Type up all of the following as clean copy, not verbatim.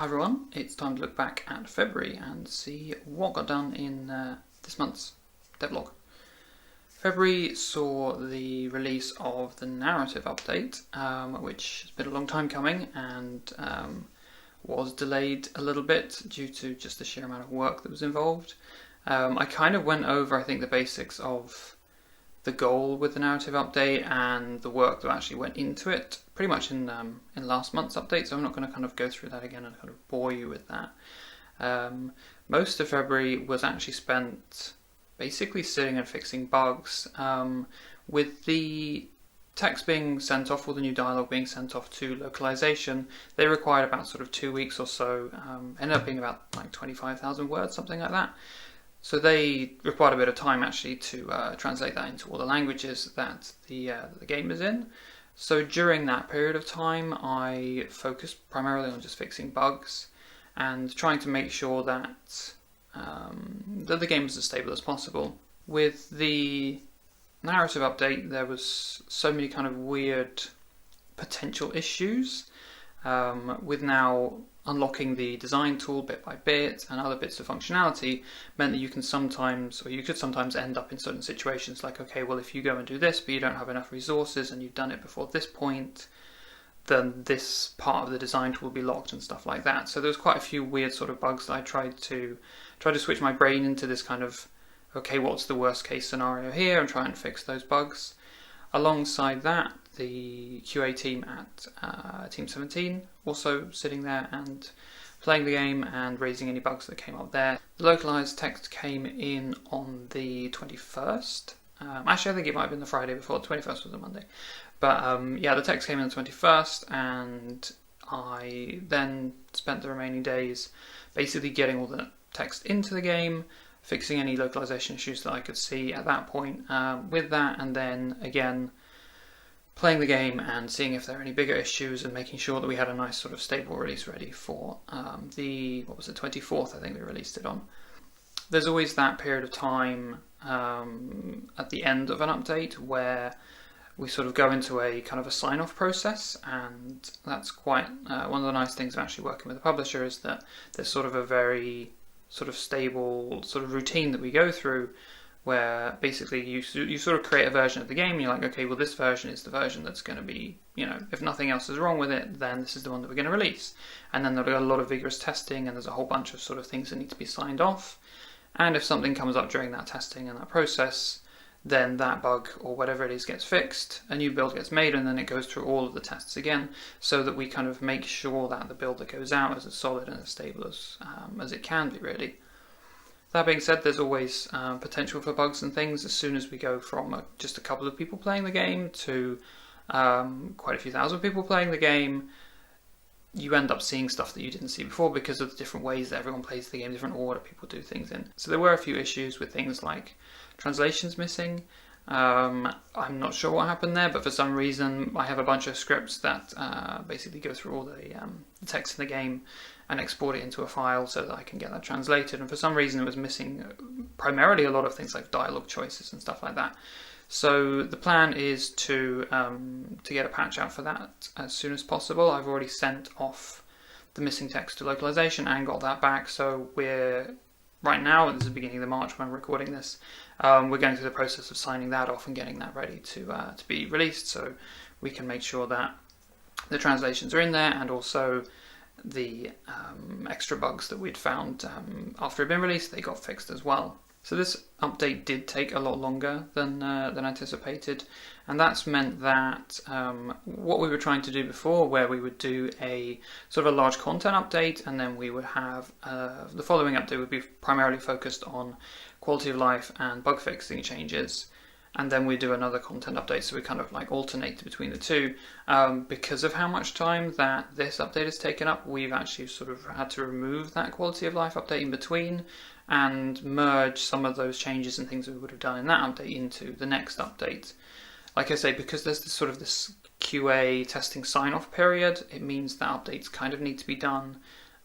Hi everyone, it's time to look back at February and see what got done in this month's devlog. February saw the release of the narrative update, which has been a long time coming and was delayed a little bit due to just the sheer amount of work that was involved. I kind of went over, I think, the basics of the goal with the narrative update and the work that actually went into it pretty much in last month's update, so I'm not going to kind of go through that again and kind of bore you with that. Most of February was actually spent basically sitting and fixing bugs. With the text being sent off, or the new dialogue being sent off to localization, they required about sort of 2 weeks or so, ended up being about like 25,000 words, something like that. So they required a bit of time actually to translate that into all the languages that the game is in. So during that period of time, I focused primarily on just fixing bugs and trying to make sure that that the game was as stable as possible. With the narrative update, there was so many kind of weird potential issues. With now unlocking the design tool bit by bit and other bits of functionality meant that you could sometimes end up in certain situations like, okay, well, if you go and do this but you don't have enough resources and you've done it before this point, then this part of the design tool will be locked and stuff like that. So there was quite a few weird sort of bugs that I tried to switch my brain into this kind of, okay, what's the worst case scenario here, and try and fix those bugs. Alongside that, the QA team at Team 17 also sitting there and playing the game and raising any bugs that came up there. The localized text came in on the 21st. Actually, I think it might have been the Friday before. The 21st was a Monday. But yeah, the text came in on the 21st, and I then spent the remaining days basically getting all the text into the game, fixing any localization issues that I could see at that point with that, and then again playing the game and seeing if there are any bigger issues and making sure that we had a nice sort of stable release ready for the 24th, I think we released it on. There's always that period of time at the end of an update where we sort of go into a kind of a sign-off process, and that's quite one of the nice things of actually working with a publisher, is that there's sort of a very sort of stable sort of routine that we go through, where basically you sort of create a version of the game and you're like, okay, well, this version is the version that's going to be, you know, if nothing else is wrong with it, then this is the one that we're going to release. And then there'll be a lot of vigorous testing, and there's a whole bunch of sort of things that need to be signed off. And if something comes up during that testing and that process, then that bug or whatever it is gets fixed, a new build gets made, and then it goes through all of the tests again, so that we kind of make sure that the build that goes out is as solid and as stable as it can be, really. That being said, there's always potential for bugs and things. As soon as we go from just a couple of people playing the game to quite a few thousand people playing the game, you end up seeing stuff that you didn't see before because of the different ways that everyone plays the game, different order people do things in. So there were a few issues with things like translations missing. I'm not sure what happened there, but for some reason I have a bunch of scripts that basically go through all the text in the game and export it into a file so that I can get that translated. And for some reason it was missing primarily a lot of things like dialogue choices and stuff like that. So the plan is to get a patch out for that as soon as possible. I've already sent off the missing text to localization and got that back. So we're right now, this is the beginning of March when I'm recording this, we're going through the process of signing that off and getting that ready to be released, so we can make sure that the translations are in there, and also the extra bugs that we'd found after it had been released, they got fixed as well. So this update did take a lot longer than anticipated, and that's meant that what we were trying to do before, where we would do a sort of a large content update, and then we would have the following update would be primarily focused on quality of life and bug fixing changes, and then we do another content update, so we kind of like alternate between the two. Because of how much time that this update has taken up, we've actually sort of had to remove that quality of life update in between and merge some of those changes and things that we would have done in that update into the next update. Like I say, because there's this sort of this QA testing sign-off period, it means that updates kind of need to be done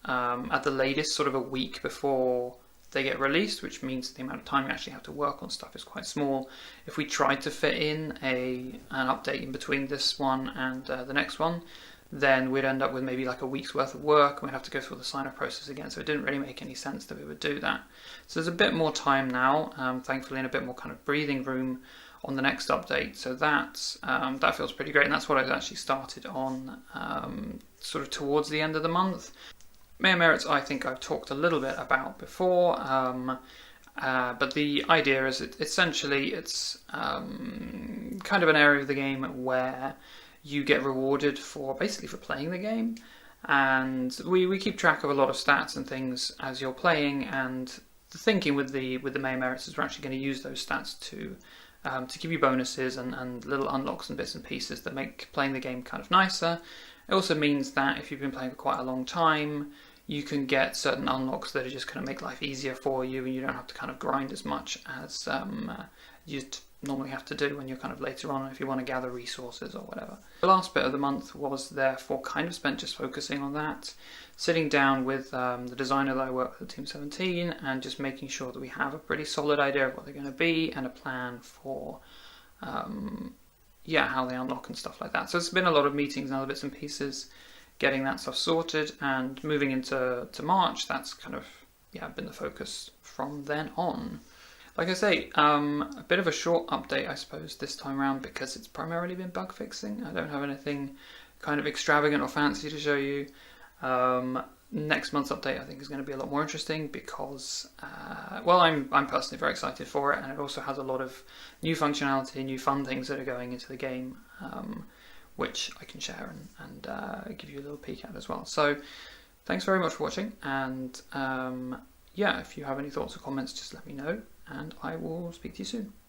at the latest sort of a week before they get released, which means the amount of time you actually have to work on stuff is quite small. If we tried to fit in an update in between this one and the next one, then we'd end up with maybe like a week's worth of work, and we'd have to go through the sign-off process again, so it didn't really make any sense that we would do that. So there's a bit more time now, thankfully, and a bit more kind of breathing room on the next update, so that feels pretty great, and that's what I actually started on sort of towards the end of the month. Mayor Merits, I think I've talked a little bit about before, but the idea is essentially it's kind of an area of the game where you get rewarded basically for playing the game, and we keep track of a lot of stats and things as you're playing, and the thinking with the Mayor Merits is we're actually going to use those stats to give you bonuses and little unlocks and bits and pieces that make playing the game kind of nicer. It also means that if you've been playing for quite a long time, you can get certain unlocks that are just going to make life easier for you, and you don't have to kind of grind as much as you normally have to do when you're kind of later on if you want to gather resources or whatever. The last bit of the month was therefore kind of spent just focusing on that, sitting down with the designer that I work with at Team 17 and just making sure that we have a pretty solid idea of what they're going to be and a plan for how they unlock and stuff like that. So it's been a lot of meetings and other bits and pieces getting that stuff sorted, and moving into March, that's kind of been the focus from then on. Like I say, a bit of a short update, I suppose, this time around, because it's primarily been bug fixing. I don't have anything kind of extravagant or fancy to show you. Next month's update, I think, is going to be a lot more interesting because, I'm personally very excited for it, and it also has a lot of new functionality, new fun things that are going into the game, which I can share and give you a little peek at as well. So, thanks very much for watching, and if you have any thoughts or comments, just let me know, and I will speak to you soon.